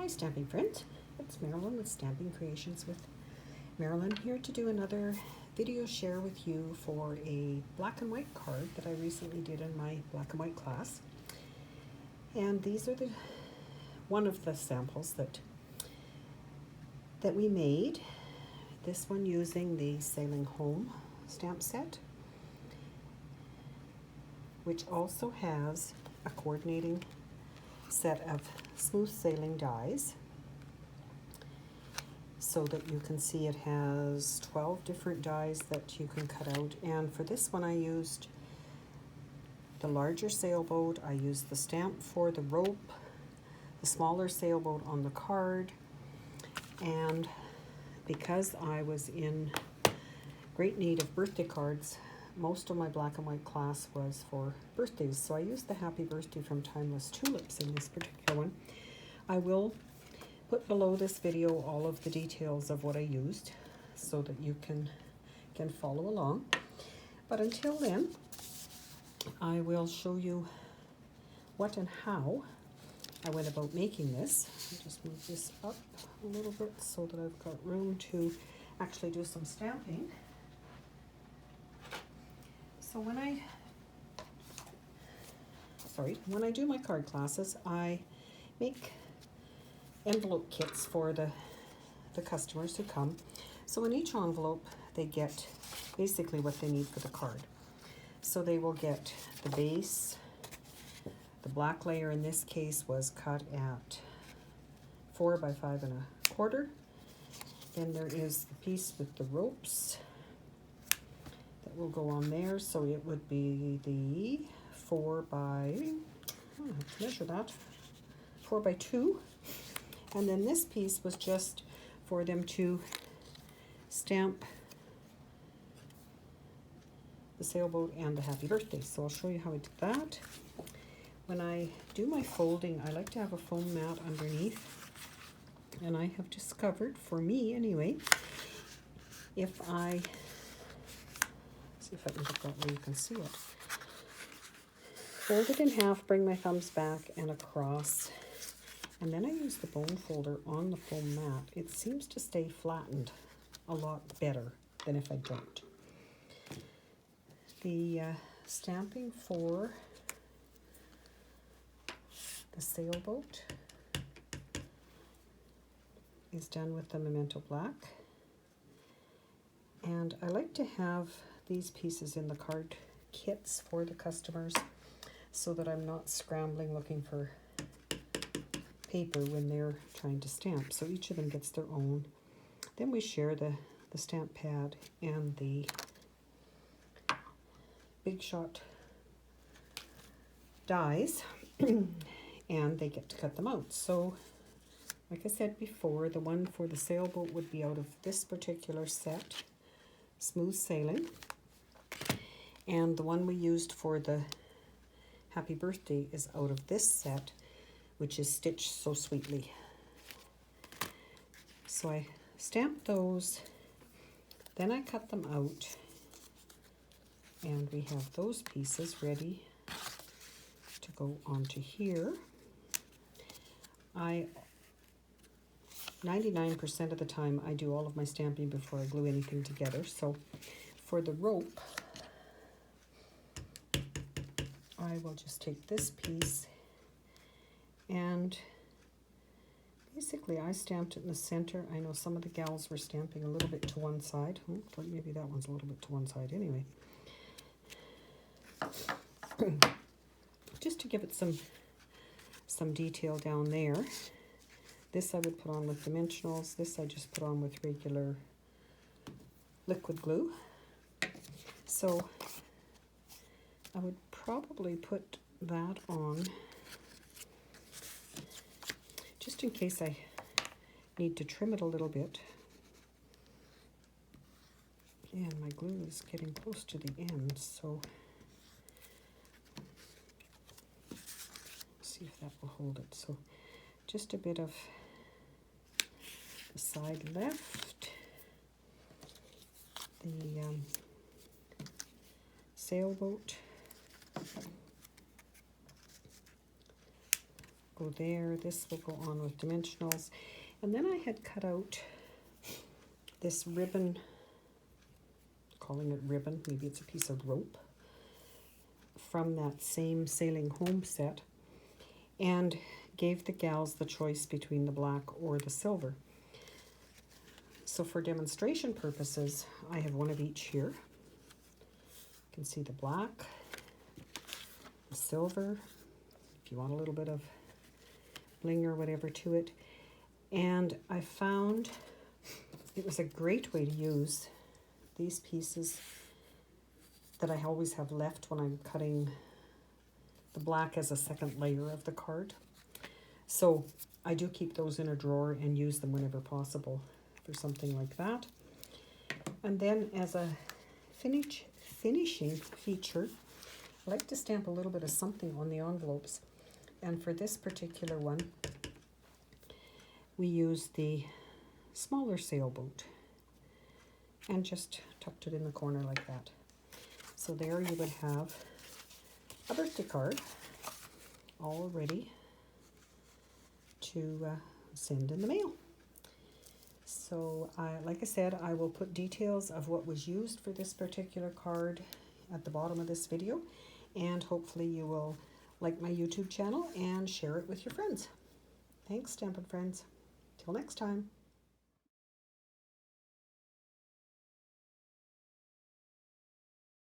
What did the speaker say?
Hi stamping friends, it's Marilyn with Stamping Creations with Marilyn here to do another video share with you for a black and white card that I recently did in my black and white class. And these are one of the samples that we made. This one using the Sailing Home stamp set, which also has a coordinating set of smooth sailing dies, so that you can see it has 12 different dies that you can cut out. And for this one I used the larger sailboat, I used the stamp for the rope, the smaller sailboat on the card, and because I was in great need of birthday cards, most of my black and white class was for birthdays, so I used the Happy Birthday from Timeless Tulips in this particular one. I will put below this video all of the details of what I used so that you can follow along. But until then, I will show you what and how I went about making this. I'll just move this up a little bit so that I've got room to actually do some stamping. So when I do my card classes, I make envelope kits for the customers who come. So in each envelope, they get basically what they need for the card. So they will get the base. The black layer in this case was cut at 4 by 5 1/4. Then there is the piece with the ropes that will go on there, so it would be the 4 by, measure that, 4 by 2. And then this piece was just for them to stamp the sailboat and the Happy Birthday. So I'll show you how I did that. When I do my folding, I like to have a foam mat underneath. And I have discovered, for me anyway, if I, see if I can get that where you can see it. Fold it in half, bring my thumbs back and across, and then I use the bone folder on the foam mat. It seems to stay flattened a lot better than if I don't. The stamping for the sailboat is done with the Memento black, and I like to have these pieces in the card kits for the customers so that I'm not scrambling looking for paper when they're trying to stamp. So each of them gets their own. Then we share the stamp pad and the Big Shot dies and they get to cut them out. So like I said before, the one for the sailboat would be out of this particular set, Smooth Sailing, and the one we used for the Happy Birthday is out of this set, which is Stitched So Sweetly. So I stamped those, then I cut them out, and we have those pieces ready to go onto here. 99% of the time I do all of my stamping before I glue anything together. So for the rope, I will just take this piece and basically I stamped it in the center. I know some of the gals were stamping a little bit to one side. Maybe that one's a little bit to one side anyway. Just to give it some detail down there. This I would put on with Dimensionals. This I just put on with regular liquid glue. So I would probably put that on just in case I need to trim it a little bit. And my glue is getting close to the end, so see if that will hold it. So just a bit of the side left, the sailboat, go there. This will go on with Dimensionals. And then I had cut out this ribbon, calling it ribbon, maybe it's a piece of rope, from that same Sailing Home set, and gave the gals the choice between the black or the silver. So for demonstration purposes, I have one of each here. You can see the black, the silver, if you want a little bit of bling or whatever to it. And I found it was a great way to use these pieces that I always have left when I'm cutting the black as a second layer of the card. So I do keep those in a drawer and use them whenever possible for something like that. And then as a finishing feature, I like to stamp a little bit of something on the envelopes. And for this particular one, we used the smaller sailboat and just tucked it in the corner like that. So there you would have a birthday card all ready to send in the mail. So like I said, I will put details of what was used for this particular card at the bottom of this video, and hopefully you will like my YouTube channel and share it with your friends. Thanks, Stampin' Friends. Till next time.